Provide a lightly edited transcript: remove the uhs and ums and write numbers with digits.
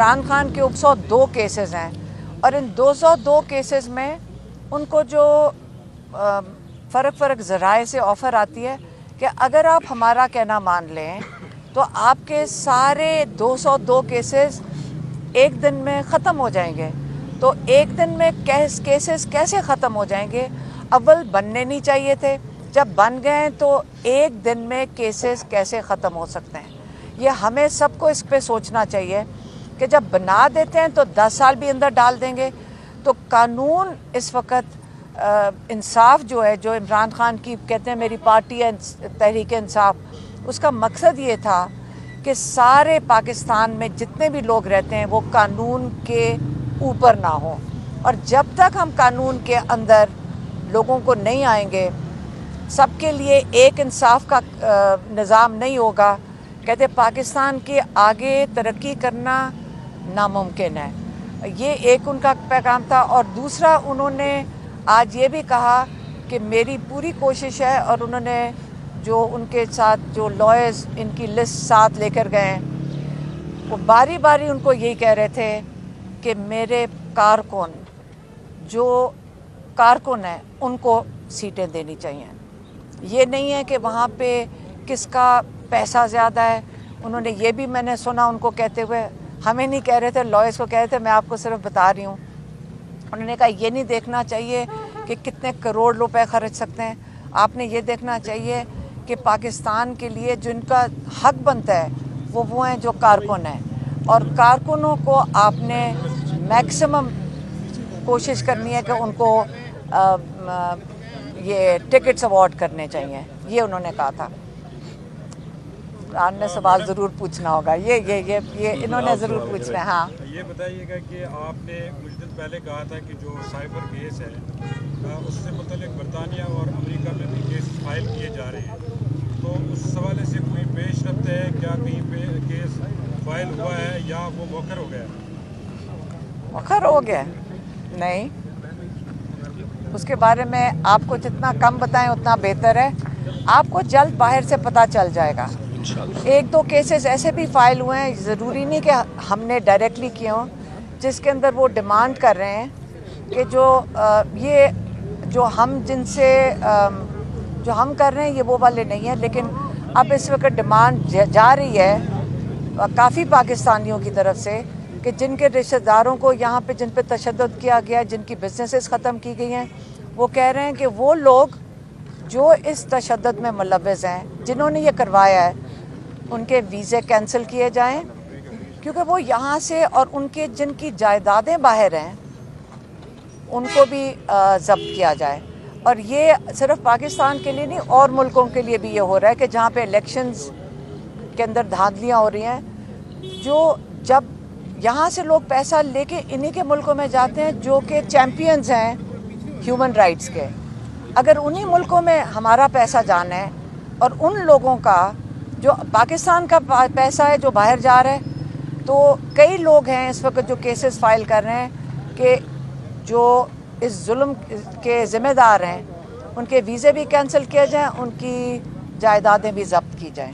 इमरान खान के ऊपर 102 केसेस हैं और इन 202 केसेस में उनको जो फ़र्क ज़राए से ऑफ़र आती है कि अगर आप हमारा कहना मान लें तो आपके सारे 202 केसेस एक दिन में ख़त्म हो जाएंगे। तो एक दिन में केसेस कैसे ख़त्म हो जाएंगे? अव्वल बनने नहीं चाहिए थे, जब बन गए तो एक दिन में केसेस कैसे ख़त्म हो सकते हैं? ये हमें सबको इस पे सोचना चाहिए कि जब बना देते हैं तो 10 साल भी अंदर डाल देंगे। तो कानून इस वक्त इंसाफ जो है, जो इमरान खान की कहते हैं मेरी पार्टी है तहरीक इंसाफ, उसका मकसद ये था कि सारे पाकिस्तान में जितने भी लोग रहते हैं वो कानून के ऊपर ना हो। और जब तक हम कानून के अंदर लोगों को नहीं आएंगे, सबके लिए एक इंसाफ का निज़ाम नहीं होगा, कहते पाकिस्तान के आगे तरक्की करना नामुमकिन है। ये एक उनका पैगाम था। और दूसरा, उन्होंने आज ये भी कहा कि मेरी पूरी कोशिश है, और उन्होंने जो उनके साथ जो लॉयर्स इनकी लिस्ट साथ लेकर गए, वो बारी बारी उनको यही कह रहे थे कि मेरे कारकुन जो कारकुन हैं उनको सीटें देनी चाहिए। ये नहीं है कि वहाँ पे किसका पैसा ज़्यादा है। उन्होंने ये भी मैंने सुना उनको कहते हुए, हमें नहीं कह रहे थे, लॉयर्स को कह रहे थे, मैं आपको सिर्फ बता रही हूँ। उन्होंने कहा ये नहीं देखना चाहिए कि कितने करोड़ रुपए खर्च सकते हैं, आपने ये देखना चाहिए कि पाकिस्तान के लिए जिनका हक बनता है वो हैं जो कारकुन हैं, और कारकुनों को आपने मैक्सिमम कोशिश करनी है कि उनको ये टिकट्स अवार्ड करने चाहिए। ये उन्होंने कहा था। आपने सवाल ज़रूर पूछना होगा, ये इन्होंने ज़रूर पूछना है। हाँ, ये बताइएगा कि आपने कुछ दिन पहले कहा था कि जो साइबर केस है उससे मतलब बरतानिया और अमेरिका में भी केस फाइल किए जा रहे हैं, तो उस हवाले से कोई पेशरफ्त है क्या? कहीं पे केस फाइल हुआ है या वो मौखर हो गया? मौखर हो गया नहीं, उसके बारे में आपको जितना कम बताएं उतना बेहतर है। आपको जल्द बाहर से पता चल जाएगा। एक दो केसेस ऐसे भी फाइल हुए हैं, ज़रूरी नहीं कि हमने डायरेक्टली किए हों, जिसके अंदर वो डिमांड कर रहे हैं कि ये जो हम जिनसे जो हम कर रहे हैं ये वो वाले नहीं है। लेकिन अब इस वक्त डिमांड जा रही है काफ़ी पाकिस्तानियों की तरफ से कि जिनके रिश्तेदारों को यहाँ पे जिन पे तशद्दुद किया गया, जिनकी बिजनेसेस ख़त्म की गई हैं, वो कह रहे हैं कि वो लोग जो इस तशद्दुद में मुलव्वस हैं, जिन्होंने ये करवाया है, उनके वीज़े कैंसिल किए जाएं, क्योंकि वो यहाँ से, और उनके जिनकी जायदादें बाहर हैं उनको भी ज़ब्त किया जाए। और ये सिर्फ पाकिस्तान के लिए नहीं, और मुल्कों के लिए भी ये हो रहा है कि जहाँ पे इलेक्शंस के अंदर धांधलियाँ हो रही हैं, जो जब यहाँ से लोग पैसा लेके इन्हीं के मुल्कों में जाते हैं जो कि चैम्पियंस हैं ह्यूमन राइट्स के। अगर उन्हीं मुल्कों में हमारा पैसा जाना है और उन लोगों का जो पाकिस्तान का पैसा है जो बाहर जा रहा है, तो कई लोग हैं इस वक्त जो केसेस फाइल कर रहे हैं कि जो इस जुल्म के ज़िम्मेदार हैं, उनके वीज़े भी कैंसिल किए जाएं, उनकी जायदादें भी ज़ब्त की जाएं।